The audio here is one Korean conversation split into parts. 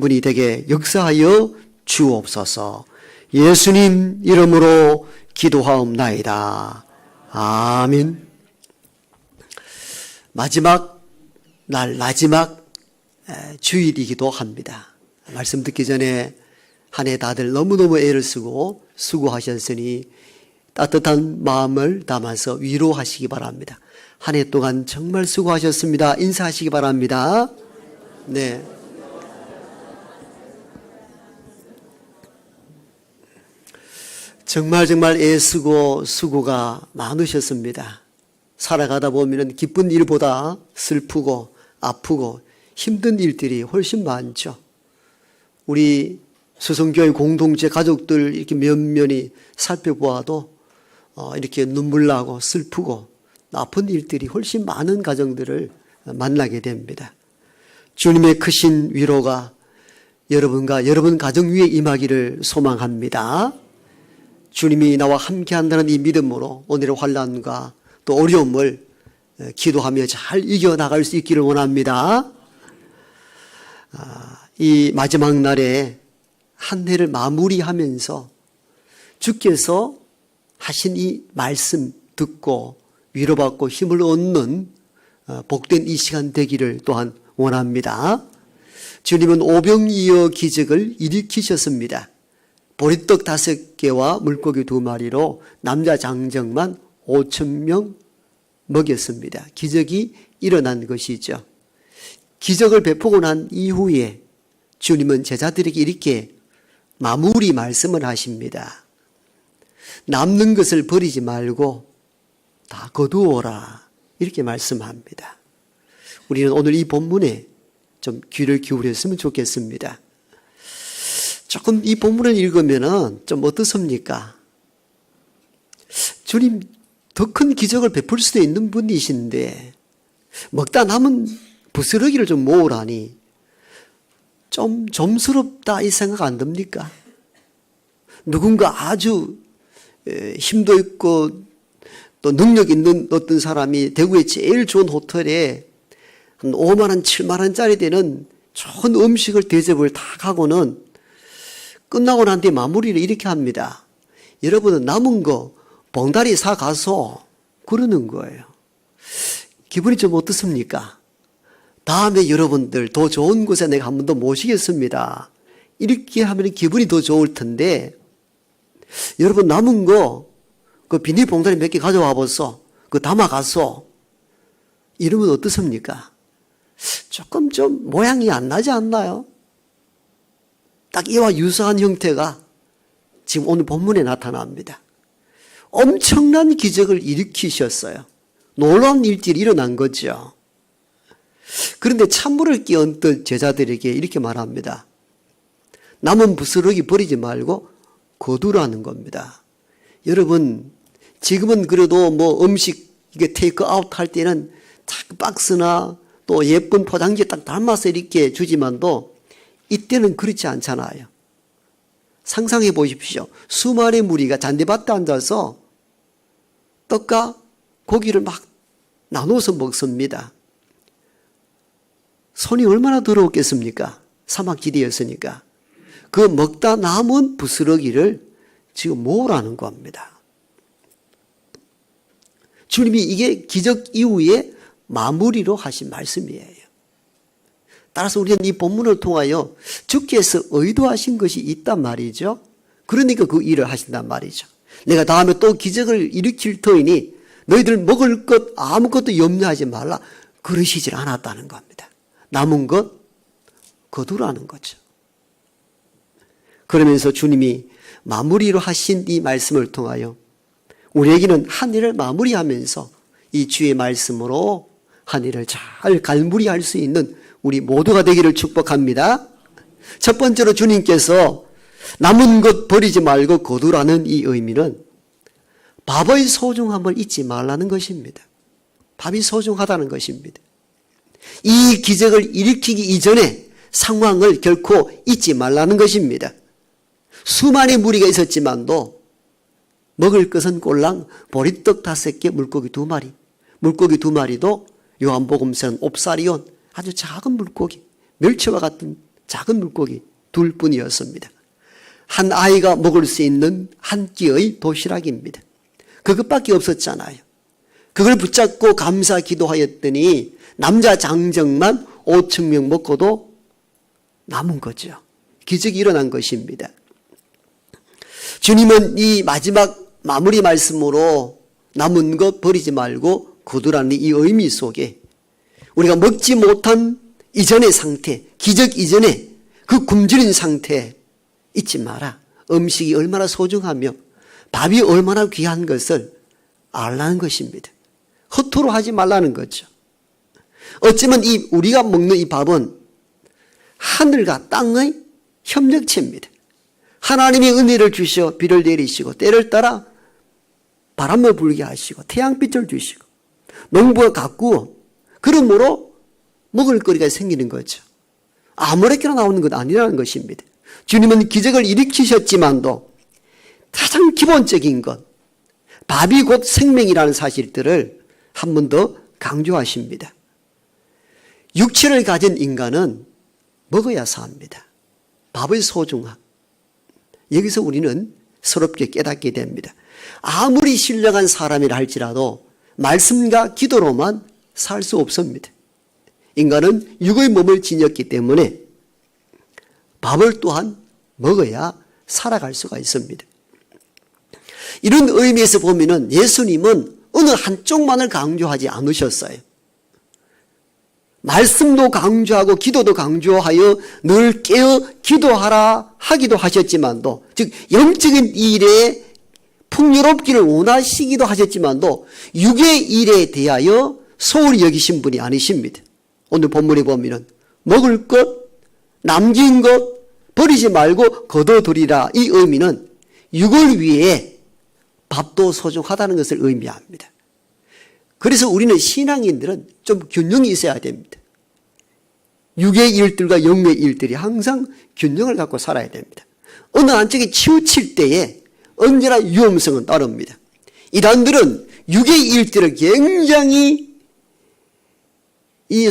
분이 되게 역사하여 주옵소서. 예수님 이름으로 기도하옵나이다. 아멘. 마지막 주일이기도 합니다. 말씀 듣기 전에 한 해 다들 너무너무 애를 쓰고 수고하셨으니 따뜻한 마음을 담아서 위로하시기 바랍니다. 한 해 동안 정말 수고하셨습니다. 인사하시기 바랍니다. 네. 정말 애쓰고 수고가 많으셨습니다. 살아가다 보면 기쁜 일보다 슬프고 아프고 힘든 일들이 훨씬 많죠. 우리 수성교회 공동체 가족들 이렇게 면면히 살펴보아도 이렇게 눈물 나고 슬프고 아픈 일들이 훨씬 많은 가정들을 만나게 됩니다. 주님의 크신 위로가 여러분과 여러분 가정 위에 임하기를 소망합니다. 주님이 나와 함께 한다는 이 믿음으로 오늘의 환난과 또 어려움을 기도하며 잘 이겨나갈 수 있기를 원합니다. 이 마지막 날에 한 해를 마무리하면서 주께서 하신 이 말씀 듣고 위로받고 힘을 얻는 복된 이 시간 되기를 또한 원합니다. 주님은 오병이어 기적을 일으키셨습니다. 보리떡 5개와 물고기 2마리로 남자 장정만 5,000명 먹였습니다. 기적이 일어난 것이죠. 기적을 베푸고 난 이후에 주님은 제자들에게 이렇게 마무리 말씀을 하십니다. 남는 것을 버리지 말고 다 거두어라. 이렇게 말씀합니다. 우리는 오늘 이 본문에 좀 귀를 기울였으면 좋겠습니다. 조금 이 본문을 읽으면 좀 어떻습니까? 주님 더 큰 기적을 베풀 수도 있는 분이신데 먹다 남은 부스러기를 좀 모으라니 좀 좀스럽다 이 생각 안 듭니까? 누군가 아주 힘도 있고 또 능력 있는 어떤 사람이 대구의 제일 좋은 호텔에 한 5만 원, 7만 원짜리 되는 좋은 음식을 대접을 다 하고는 끝나고 난 뒤에 마무리를 이렇게 합니다. 여러분은 남은 거 봉다리 사 가서 그러는 거예요. 기분이 좀 어떻습니까? 다음에 여러분들 더 좋은 곳에 내가 한 번 더 모시겠습니다. 이렇게 하면 기분이 더 좋을 텐데 여러분 남은 거 그 비닐 봉다리 몇 개 가져와 보소. 그 담아 갔소. 이러면 어떻습니까? 조금 좀 모양이 안 나지 않나요? 딱 이와 유사한 형태가 지금 오늘 본문에 나타납니다. 엄청난 기적을 일으키셨어요. 놀라운 일들이 일어난 거죠. 그런데 찬물을 끼얹던 제자들에게 이렇게 말합니다. 남은 부스러기 버리지 말고 거두라는 겁니다. 여러분 지금은 그래도 뭐 음식 이게 테이크아웃 할 때는 박스나 또 예쁜 포장지에 딱 담아서 이렇게 주지만도 이때는 그렇지 않잖아요. 상상해 보십시오. 수많은 무리가 잔디밭에 앉아서 떡과 고기를 막 나눠서 먹습니다. 손이 얼마나 더러웠겠습니까? 사막지대였으니까. 그 먹다 남은 부스러기를 지금 모으라는 겁니다. 주님이 이게 기적 이후에 마무리로 하신 말씀이에요. 따라서 우리는 이 본문을 통하여 주께서 의도하신 것이 있단 말이죠. 그러니까 그 일을 하신단 말이죠. 내가 다음에 또 기적을 일으킬 터이니 너희들 먹을 것 아무것도 염려하지 말라. 그러시질 않았다는 겁니다. 남은 것 거두라는 거죠. 그러면서 주님이 마무리로 하신 이 말씀을 통하여 우리에게는 한 해를 마무리하면서 이 주의 말씀으로 한 해를 잘 갈무리할 수 있는 우리 모두가 되기를 축복합니다. 첫 번째로 주님께서 남은 것 버리지 말고 거두라는 이 의미는 밥의 소중함을 잊지 말라는 것입니다. 밥이 소중하다는 것입니다. 이 기적을 일으키기 이전에 상황을 결코 잊지 말라는 것입니다. 수많은 무리가 있었지만도 먹을 것은 꼴랑 보리떡 5개, 물고기 2마리. 물고기 2마리도 요한복음서는 옵사리온, 아주 작은 물고기, 멸치와 같은 작은 물고기 둘 뿐이었습니다. 한 아이가 먹을 수 있는 한 끼의 도시락입니다. 그것밖에 없었잖아요. 그걸 붙잡고 감사 기도하였더니 남자 장정만 5,000명 먹고도 남은 거죠. 기적이 일어난 것입니다. 주님은 이 마지막 마무리 말씀으로 남은 것 버리지 말고 거두라는 이 의미 속에 우리가 먹지 못한 이전의 상태, 기적 이전의 그 굶주린 상태 잊지 마라. 음식이 얼마나 소중하며 밥이 얼마나 귀한 것을 알라는 것입니다. 허투루 하지 말라는 거죠. 어쩌면 우리가 먹는 이 밥은 하늘과 땅의 협력체입니다. 하나님이 은혜를 주시어 비를 내리시고 때를 따라 바람을 불게 하시고 태양빛을 주시고 농부가 가꾸어 그러므로 먹을 거리가 생기는 거죠. 아무렇게나 나오는 것 아니라는 것입니다. 주님은 기적을 일으키셨지만도 가장 기본적인 것, 밥이 곧 생명이라는 사실들을 한 번 더 강조하십니다. 육체를 가진 인간은 먹어야 삽니다. 밥의 소중함. 여기서 우리는 새롭게 깨닫게 됩니다. 아무리 신령한 사람이라 할지라도 말씀과 기도로만 살 수 없습니다. 인간은 육의 몸을 지녔기 때문에 밥을 또한 먹어야 살아갈 수가 있습니다. 이런 의미에서 보면은 예수님은 어느 한쪽만을 강조하지 않으셨어요. 말씀도 강조하고 기도도 강조하여 늘 깨어 기도하라 하기도 하셨지만도, 즉 영적인 일에 풍요롭기를 원하시기도 하셨지만도 육의 일에 대하여 소홀히 여기신 분이 아니십니다. 오늘 본문에 보면은 먹을 것, 남긴 것 버리지 말고 거둬두리라. 이 의미는 육을 위해 밥도 소중하다는 것을 의미합니다. 그래서 우리는 신앙인들은 좀 균형이 있어야 됩니다. 육의 일들과 영의 일들이 항상 균형을 갖고 살아야 됩니다. 어느 한쪽에 치우칠 때에 언제나 위험성은 따릅니다. 이단들은 육의 일들을 굉장히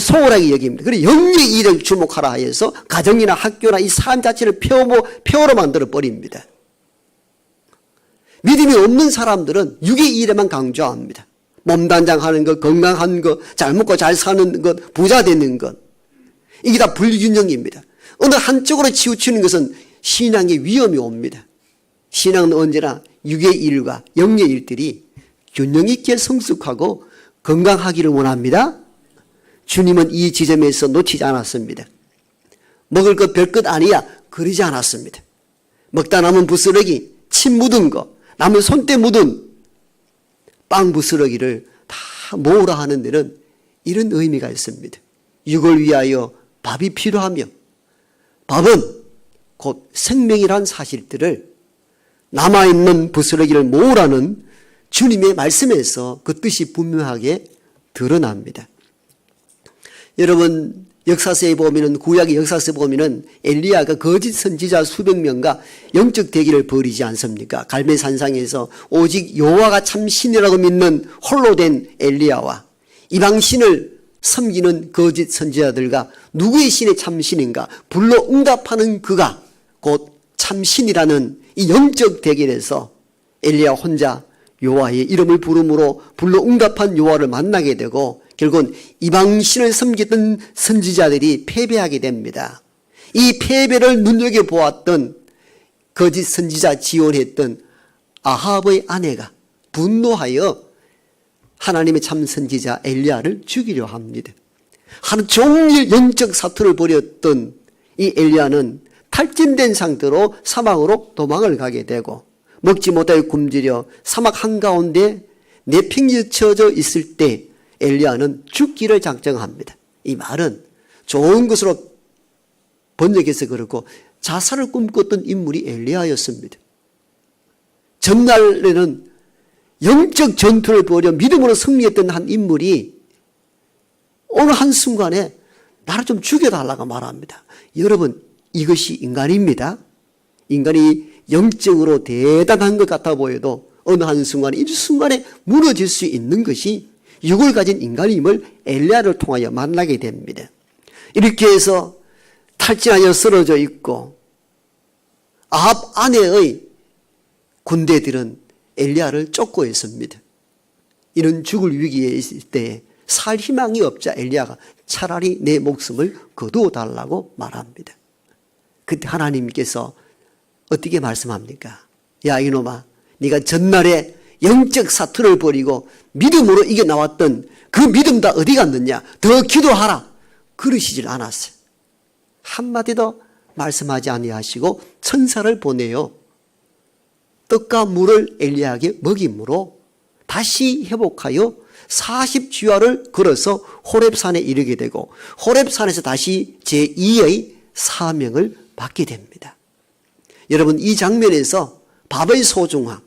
소홀하게 여깁니다. 그리고 영의 일을 주목하라 해서 가정이나 학교나 이 삶 자체를 폐허로 만들어 버립니다. 믿음이 없는 사람들은 육의 일에만 강조합니다. 몸단장하는 것, 건강한 것, 잘 먹고 잘 사는 것, 부자 되는 것. 이게 다 불균형입니다. 어느 한쪽으로 치우치는 것은 신앙에 위험이 옵니다. 신앙은 언제나 육의 일과 영의 일들이 균형 있게 성숙하고 건강하기를 원합니다. 주님은 이 지점에서 놓치지 않았습니다. 먹을 것 별것 아니야 그러지 않았습니다. 먹다 남은 부스러기, 침 묻은 거, 남은 손때 묻은 빵 부스러기를 다 모으라 하는 데는 이런 의미가 있습니다. 육을 위하여 밥이 필요하며 밥은 곧 생명이란 사실들을 남아있는 부스러기를 모으라는 주님의 말씀에서 그 뜻이 분명하게 드러납니다. 여러분 역사서에 보면은 구약의 역사서에 보면은 엘리야가 거짓 선지자 수백 명과 영적 대기를 벌이지 않습니까? 갈멜산상에서 오직 여호와가 참 신이라고 믿는 홀로 된 엘리야와 이방 신을 섬기는 거짓 선지자들과 누구의 신이 참 신인가 불러 응답하는 그가 곧 참 신이라는 이 영적 대결에서 엘리야 혼자 여호와의 이름을 부름으로 불러 응답한 여호와를 만나게 되고 결국은 이방신을 섬기던 선지자들이 패배하게 됩니다. 이 패배를 눈여겨보았던 거짓 선지자 지원했던 아합의 아내가 분노하여 하나님의 참 선지자 엘리야를 죽이려 합니다. 하루 종일 영적 사투를 벌였던 이 엘리야는 탈진된 상태로 사막으로 도망을 가게 되고 먹지 못하여 굶주려 사막 한가운데 내팽개쳐져 있을 때 엘리야는 죽기를 작정합니다. 이 말은 좋은 것으로 번역해서 그렇고 자살을 꿈꿨던 인물이 엘리야였습니다. 전날에는 영적 전투를 벌여 믿음으로 승리했던 한 인물이 어느 한순간에 나를 좀 죽여달라고 말합니다. 여러분 이것이 인간입니다. 인간이 영적으로 대단한 것 같아 보여도 어느 한순간에 일순간에 무너질 수 있는 것이 육을 가진 인간임을 엘리야를 통하여 만나게 됩니다. 이렇게 해서 탈진하여 쓰러져 있고 아합 아내의 군대들은 엘리야를 쫓고 있습니다. 이런 죽을 위기에 있을 때 살 희망이 없자 엘리야가 차라리 내 목숨을 거두어 달라고 말합니다. 그때 하나님께서 어떻게 말씀합니까? 야 이놈아, 네가 전날에 영적 사투를 벌이고 믿음으로 이겨나왔던 그 믿음 다 어디 갔느냐? 더 기도하라. 그러시질 않았어요. 한마디도 말씀하지 아니하시고 천사를 보내요. 떡과 물을 엘리야에게 먹임으로 다시 회복하여 40주야를 걸어서 호렙산에 이르게 되고 호렙산에서 다시 제2의 사명을 받게 됩니다. 여러분, 이 장면에서 밥의 소중함,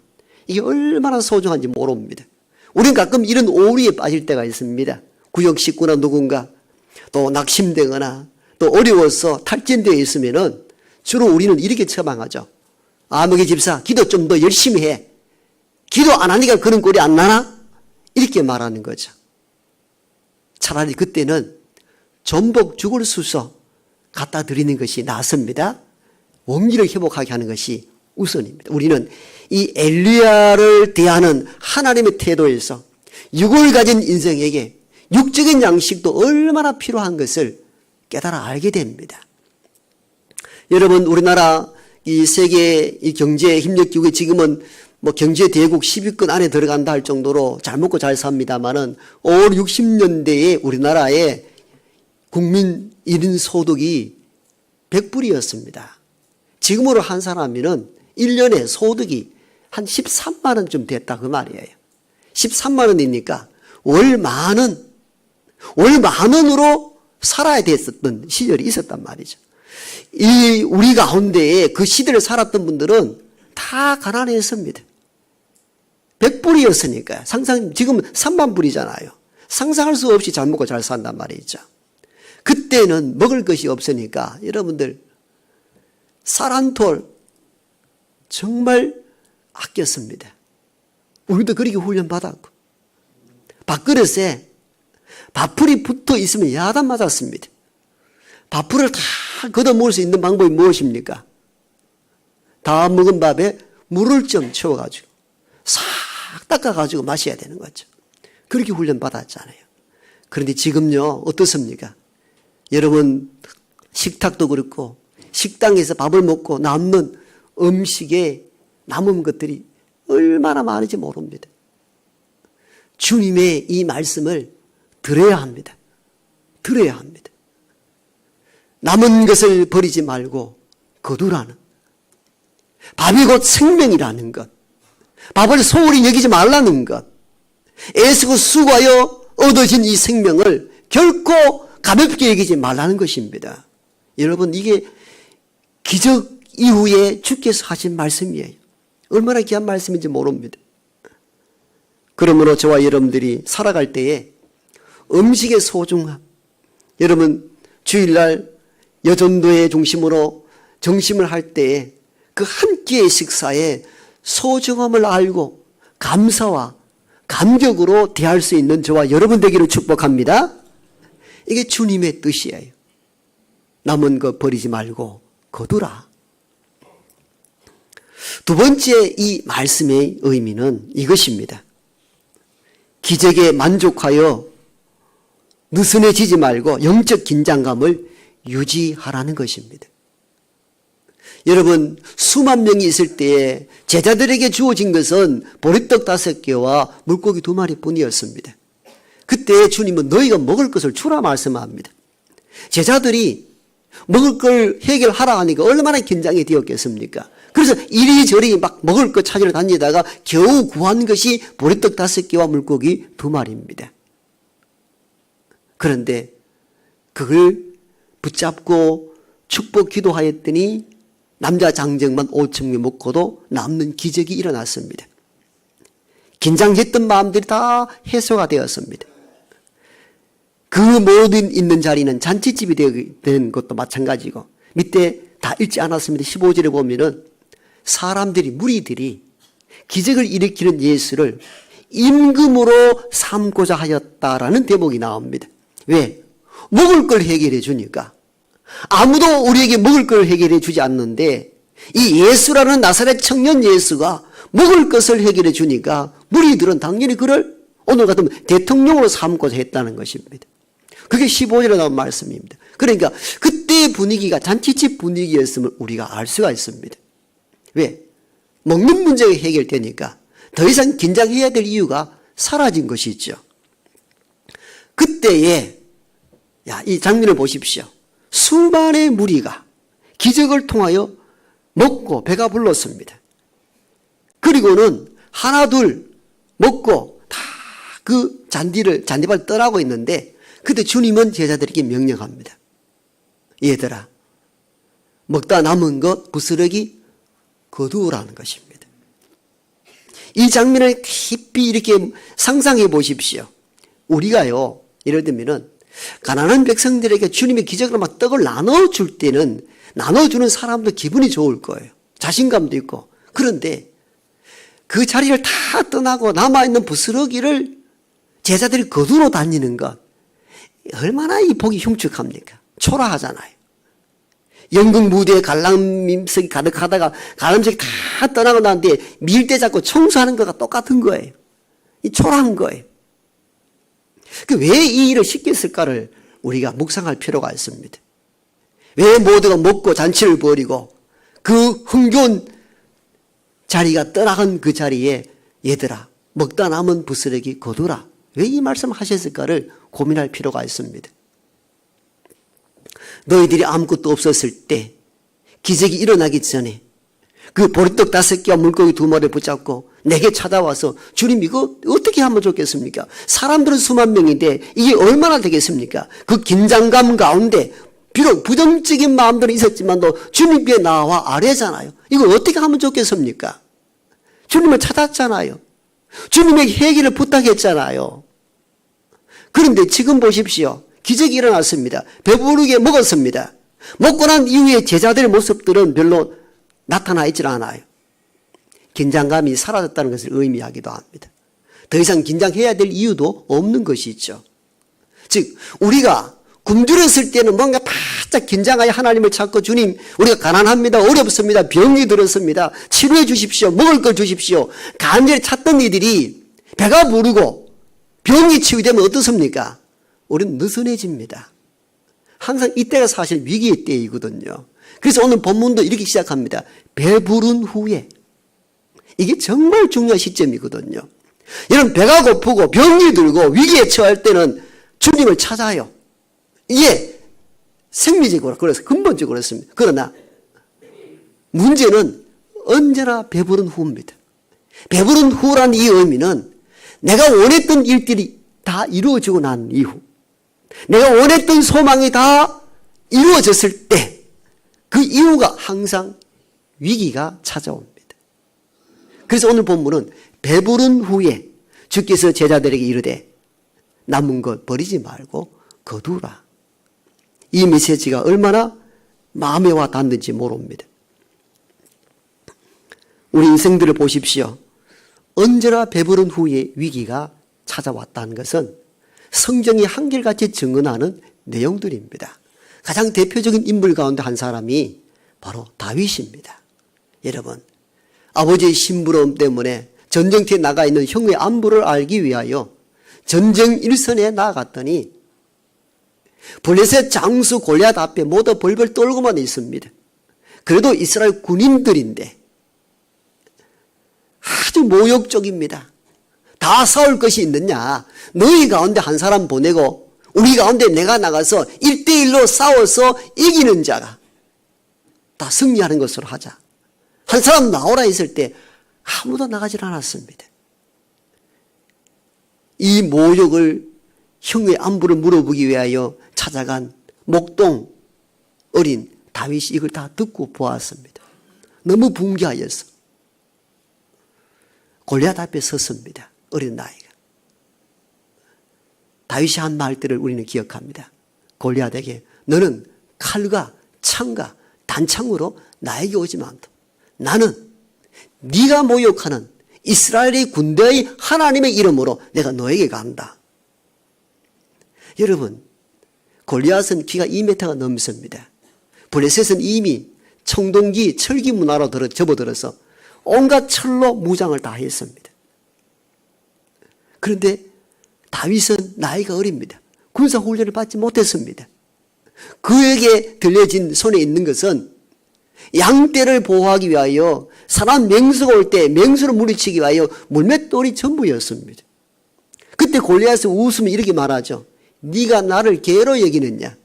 이게 얼마나 소중한지 모릅니다. 우리는 가끔 이런 오류에 빠질 때가 있습니다. 구역 식구나 누군가 또 낙심되거나 또 어려워서 탈진되어 있으면은 주로 우리는 이렇게 처방하죠. 아무개 집사, 기도 좀 더 열심히 해. 기도 안 하니까 그런 꼴이 안 나나? 이렇게 말하는 거죠. 차라리 그때는 전복 죽을 수서 갖다 드리는 것이 낫습니다. 원기를 회복하게 하는 것이 우선입니다. 우리는 이 엘리야를 대하는 하나님의 태도에서 육을 가진 인생에게 육적인 양식도 얼마나 필요한 것을 깨달아 알게 됩니다. 여러분, 우리나라 이 세계 이 경제 협력기구에 지금은 뭐 경제 대국 10위권 안에 들어간다 할 정도로 잘 먹고 잘 삽니다만은 5, 60년대에 우리나라의 국민 1인 소득이 100불이었습니다. 지금으로 한 사람이면 1년에 소득이 한 13만 원쯤 됐다 그 말이에요. 13만 원이니까 월 만 원으로 살아야 됐었던 시절이 있었단 말이죠. 이 우리 가운데에 그 시대를 살았던 분들은 다 가난했습니다. 100불이었으니까 지금 3만 불이잖아요. 상상할 수 없이 잘 먹고 잘 산단 말이죠. 그때는 먹을 것이 없으니까 여러분들 쌀 한 톨 정말 아꼈습니다. 우리도 그렇게 훈련받았고 밥그릇에 밥풀이 붙어 있으면 야단 맞았습니다. 밥풀을 다 걷어 먹을 수 있는 방법이 무엇입니까? 다 먹은 밥에 물을 좀 채워가지고 싹 닦아가지고 마셔야 되는 거죠. 그렇게 훈련받았잖아요. 그런데 지금요 어떻습니까? 여러분 식탁도 그렇고 식당에서 밥을 먹고 남는 음식에 남은 것들이 얼마나 많은지 모릅니다. 주님의 이 말씀을 들어야 합니다. 들어야 합니다. 남은 것을 버리지 말고 거두라는, 밥이 곧 생명이라는 것, 밥을 소홀히 여기지 말라는 것, 애쓰고 수고하여 얻어진 이 생명을 결코 가볍게 여기지 말라는 것입니다. 여러분, 이게 기적 이후에 주께서 하신 말씀이에요. 얼마나 귀한 말씀인지 모릅니다. 그러므로 저와 여러분들이 살아갈 때에 음식의 소중함, 여러분 주일날 여전도의 중심으로 정심을 할 때에 그 한 끼의 식사에 소중함을 알고 감사와 감격으로 대할 수 있는 저와 여러분 되기를 축복합니다. 이게 주님의 뜻이에요. 남은 거 버리지 말고 거두라. 두 번째 이 말씀의 의미는 이것입니다. 기적에 만족하여 느슨해지지 말고 영적 긴장감을 유지하라는 것입니다. 여러분, 수만 명이 있을 때에 제자들에게 주어진 것은 보리떡 5개와 물고기 2마리 뿐이었습니다. 그때 주님은 너희가 먹을 것을 주라 말씀합니다. 제자들이 먹을 걸 해결하라 하니까 얼마나 긴장이 되었겠습니까? 그래서 이리저리 막 먹을 것 찾으러 다니다가 겨우 구한 것이 보리떡 5개와 물고기 2마리입니다. 그런데 그걸 붙잡고 축복 기도하였더니 남자 장정만 5,000명 먹고도 남는 기적이 일어났습니다. 긴장했던 마음들이 다 해소가 되었습니다. 그 모든 있는 자리는 잔치집이 된 것도 마찬가지고 밑에 다 읽지 않았습니다. 15절에 보면은 사람들이 무리들이 기적을 일으키는 예수를 임금으로 삼고자 하였다라는 대목이 나옵니다. 왜? 먹을 걸 해결해 주니까 아무도 우리에게 먹을 걸 해결해 주지 않는데 이 예수라는 나사렛 청년 예수가 먹을 것을 해결해 주니까 무리들은 당연히 그를 오늘 같으면 대통령으로 삼고자 했다는 것입니다. 그게 15절에 나온 말씀입니다. 그러니까 그때의 분위기가 잔치집 분위기였음을 우리가 알 수가 있습니다. 왜? 먹는 문제가 해결되니까 더 이상 긴장해야 될 이유가 사라진 것이죠. 그때에 이 장면을 보십시오. 수많은 무리가 기적을 통하여 먹고 배가 불렀습니다. 그리고는 하나 둘 먹고 다 그 잔디발 떠나고 있는데 그때 주님은 제자들에게 명령합니다. 얘들아, 먹다 남은 것 부스러기 거두으라는 것입니다. 이 장면을 깊이 이렇게 상상해 보십시오. 우리가요, 예를 들면은 가난한 백성들에게 주님의 기적으로 막 떡을 나눠줄 때는 나눠주는 사람도 기분이 좋을 거예요. 자신감도 있고. 그런데 그 자리를 다 떠나고 남아있는 부스러기를 제자들이 거두러 다니는 것, 얼마나 이 보기 흉측합니까? 초라하잖아요. 연극 무대에 관람석이 가득하다가 관람석이 다 떠나고 난 뒤에 밀대 잡고 청소하는 것과 똑같은 거예요. 이 초라한 거예요. 왜 이 일을 시켰을까를 우리가 묵상할 필요가 있습니다. 왜 모두가 먹고 잔치를 벌이고 그 흥겨운 자리가 떠나간 그 자리에 얘들아 먹다 남은 부스러기 거두라. 왜 이 말씀을 하셨을까를 고민할 필요가 있습니다. 너희들이 아무것도 없었을 때 기적이 일어나기 전에 그 보리떡 5개와 물고기 2마리를 붙잡고 내게 찾아와서 주님 이거 어떻게 하면 좋겠습니까? 사람들은 수만 명인데 이게 얼마나 되겠습니까? 그 긴장감 가운데 비록 부정적인 마음들은 있었지만도 주님께 나와 아뢰잖아요. 이거 어떻게 하면 좋겠습니까? 주님을 찾았잖아요. 주님에게 해결을 부탁했잖아요. 그런데 지금 보십시오. 기적이 일어났습니다. 배부르게 먹었습니다. 먹고 난 이후에 제자들의 모습들은 별로 나타나 있질 않아요. 긴장감이 사라졌다는 것을 의미하기도 합니다. 더 이상 긴장해야 될 이유도 없는 것이죠. 즉 우리가 굶주렸을 때는 뭔가 바짝 긴장하여 하나님을 찾고 주님 우리가 가난합니다. 어렵습니다. 병이 들었습니다. 치료해 주십시오. 먹을 걸 주십시오. 간절히 찾던 이들이 배가 부르고 병이 치유되면 어떻습니까? 우리는 느슨해집니다. 항상 이때가 사실 위기의 때이거든요. 그래서 오늘 본문도 이렇게 시작합니다. 배부른 후에. 이게 정말 중요한 시점이거든요. 여러분 배가 고프고 병이 들고 위기에 처할 때는 주님을 찾아요. 이게 생리적으로 그래서 근본적으로 그렇습니다. 그러나 문제는 언제나 배부른 후입니다. 배부른 후라는 이 의미는 내가 원했던 일들이 다 이루어지고 난 이후 내가 원했던 소망이 다 이루어졌을 때 그 이유가 항상 위기가 찾아옵니다. 그래서 오늘 본문은 배부른 후에 주께서 제자들에게 이르되 남은 것 버리지 말고 거두라. 이 메시지가 얼마나 마음에 와 닿는지 모릅니다. 우리 인생들을 보십시오. 언제나 배부른 후에 위기가 찾아왔다는 것은 성경이 한결같이 증언하는 내용들입니다. 가장 대표적인 인물 가운데 한 사람이 바로 다윗입니다. 여러분, 아버지의 심부름 때문에 전쟁터에 나가 있는 형의 안부를 알기 위하여 전쟁 일선에 나아갔더니 블레셋 장수 골리앗 앞에 모두 벌벌 떨고만 있습니다. 그래도 이스라엘 군인들인데 아주 모욕적입니다. 다 싸울 것이 있느냐? 너희 가운데 한 사람 보내고 우리 가운데 내가 나가서 1대1로 싸워서 이기는 자가 다 승리하는 것으로 하자. 한 사람 나오라 했을 때 아무도 나가질 않았습니다. 이 모욕을 형의 안부를 물어보기 위하여 찾아간 목동 어린 다윗이 이걸 다 듣고 보았습니다. 너무 붕괴하였어. 골리앗 앞에 섰습니다. 어린 나이가. 다윗이 한 말들을 우리는 기억합니다. 골리앗에게 너는 칼과 창과 단창으로 나에게 오지 않다. 나는 네가 모욕하는 이스라엘의 군대의 하나님의 이름으로 내가 너에게 간다. 여러분, 골리앗은 키가 2m가 넘습니다. 블레셋은 이미 청동기, 철기 문화로 접어들어서 온갖 철로 무장을 다 했습니다. 그런데 다윗은 나이가 어립니다. 군사 훈련을 받지 못했습니다. 그에게 들려진 손에 있는 것은 양떼를 보호하기 위하여 사람 맹수가 올 때 맹수를 물리치기 위하여 물맷돌이 전부였습니다. 그때 골리앗은 웃으며 이렇게 말하죠. 네가 나를 개로 여기느냐?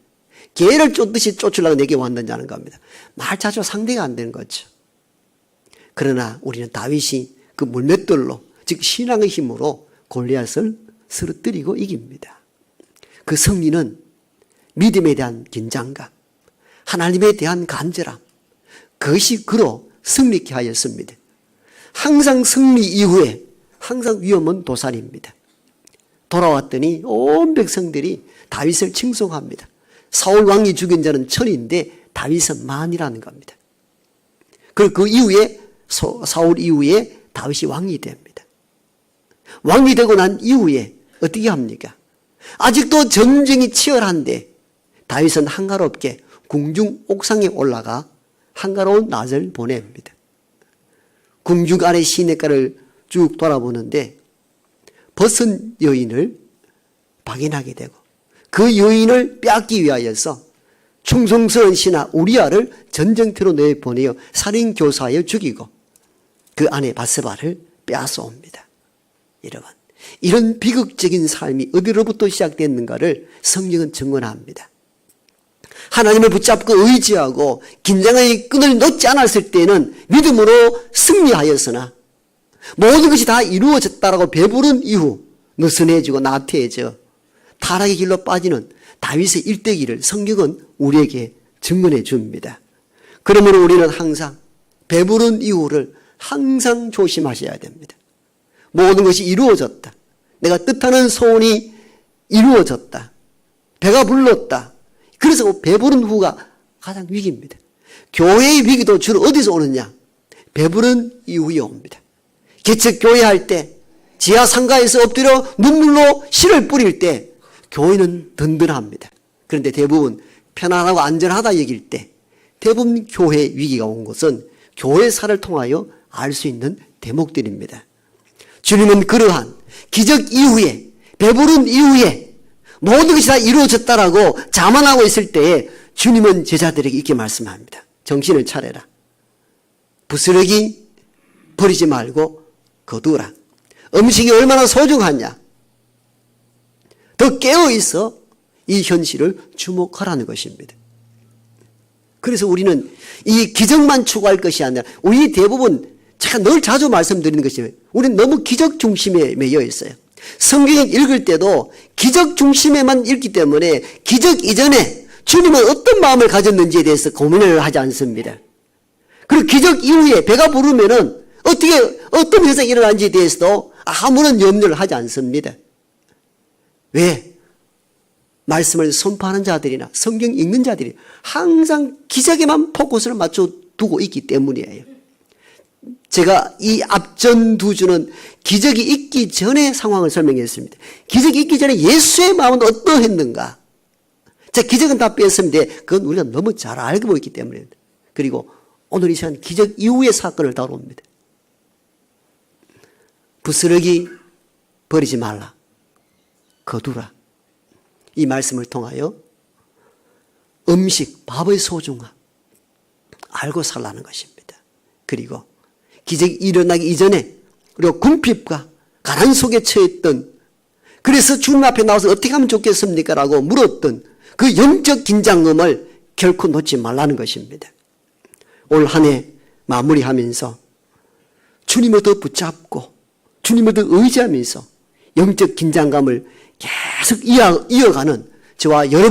개를 쫓듯이 쫓으려고 내게 왔느냐는 겁니다. 말 자체가 상대가 안 되는 거죠. 그러나 우리는 다윗이 그 물맷돌로, 즉 신앙의 힘으로 골리앗을 쓰러뜨리고 이깁니다. 그 승리는 믿음에 대한 긴장감, 하나님에 대한 간절함, 그것이 그로 승리케 하였습니다. 항상 승리 이후에 항상 위험은 도살입니다. 돌아왔더니 온 백성들이 다윗을 칭송합니다. 사울 왕이 죽인 자는 천인데 다윗은 만이라는 겁니다. 그리고 그 이후에 사울 이후에 다윗이 왕이 됩니다. 왕이 되고 난 이후에 어떻게 합니까? 아직도 전쟁이 치열한데 다윗은 한가롭게 궁중 옥상에 올라가 한가로운 낮을 보냅니다. 궁중 아래 시냇가를 쭉 돌아보는데 벗은 여인을 발견하게 되고 그 여인을 빼앗기 위하여서 충성스러운 신하 우리아를 전쟁터로 내보내어 살인교사하여 죽이고 그 아내 바세바를 빼앗아옵니다. 여러분, 이런 비극적인 삶이 어디로부터 시작됐는가를 성경은 증언합니다. 하나님을 붙잡고 의지하고 긴장의 끈을 놓지 않았을 때는 믿음으로 승리하였으나 모든 것이 다 이루어졌다라고 배부른 이후 느슨해지고 나태해져 타락의 길로 빠지는 다윗의 일대기를 성경은 우리에게 증언해 줍니다. 그러므로 우리는 항상 배부른 이후를 항상 조심하셔야 됩니다. 모든 것이 이루어졌다. 내가 뜻하는 소원이 이루어졌다. 배가 불렀다. 그래서 배부른 후가 가장 위기입니다. 교회의 위기도 주로 어디서 오느냐? 배부른 이후에 옵니다. 개척 교회 할 때 지하 상가에서 엎드려 눈물로 씨를 뿌릴 때 교회는 든든합니다. 그런데 대부분 편안하고 안전하다 여길 때 대부분 교회 위기가 온 것은 교회사를 통하여 알 수 있는 대목들입니다. 주님은 그러한 기적 이후에 배부른 이후에 모든 것이 다 이루어졌다라고 자만하고 있을 때에 주님은 제자들에게 이렇게 말씀합니다. 정신을 차려라. 부스러기 버리지 말고 거두라. 음식이 얼마나 소중하냐. 더 깨어있어 이 현실을 주목하라는 것입니다. 그래서 우리는 이 기적만 추구할 것이 아니라 우리 대부분 제가 늘 자주 말씀드리는 것이 우리는 너무 기적 중심에 매여 있어요. 성경을 읽을 때도 기적 중심에만 읽기 때문에 기적 이전에 주님은 어떤 마음을 가졌는지에 대해서 고민을 하지 않습니다. 그리고 기적 이후에 배가 부르면은 어떻게 어떤 현상이 일어난지에 대해서도 아무런 염려를 하지 않습니다. 왜? 말씀을 선포하는 자들이나 성경 읽는 자들이 항상 기적에만 포커스를 맞춰 두고 있기 때문이에요. 제가 이 앞전 두 주는 기적이 있기 전의 상황을 설명했습니다. 기적이 있기 전에 예수의 마음은 어떠했는가? 자, 기적은 다 뺐습니다. 그건 우리가 너무 잘 알고 있기 때문입니다. 그리고 오늘 이 시간 기적 이후의 사건을 다룹니다. 부스러기 버리지 말라. 거두라. 이 말씀을 통하여 음식, 밥의 소중함 알고 살라는 것입니다. 그리고 기적이 일어나기 이전에 그리고 궁핍과 가난 속에 처했던, 그래서 주님 앞에 나와서 어떻게 하면 좋겠습니까? 라고 물었던 그 영적 긴장감을 결코 놓지 말라는 것입니다. 올 한 해 마무리하면서 주님을 더 붙잡고 주님을 더 의지하면서 영적 긴장감을 계속 이어가는 저와 여러분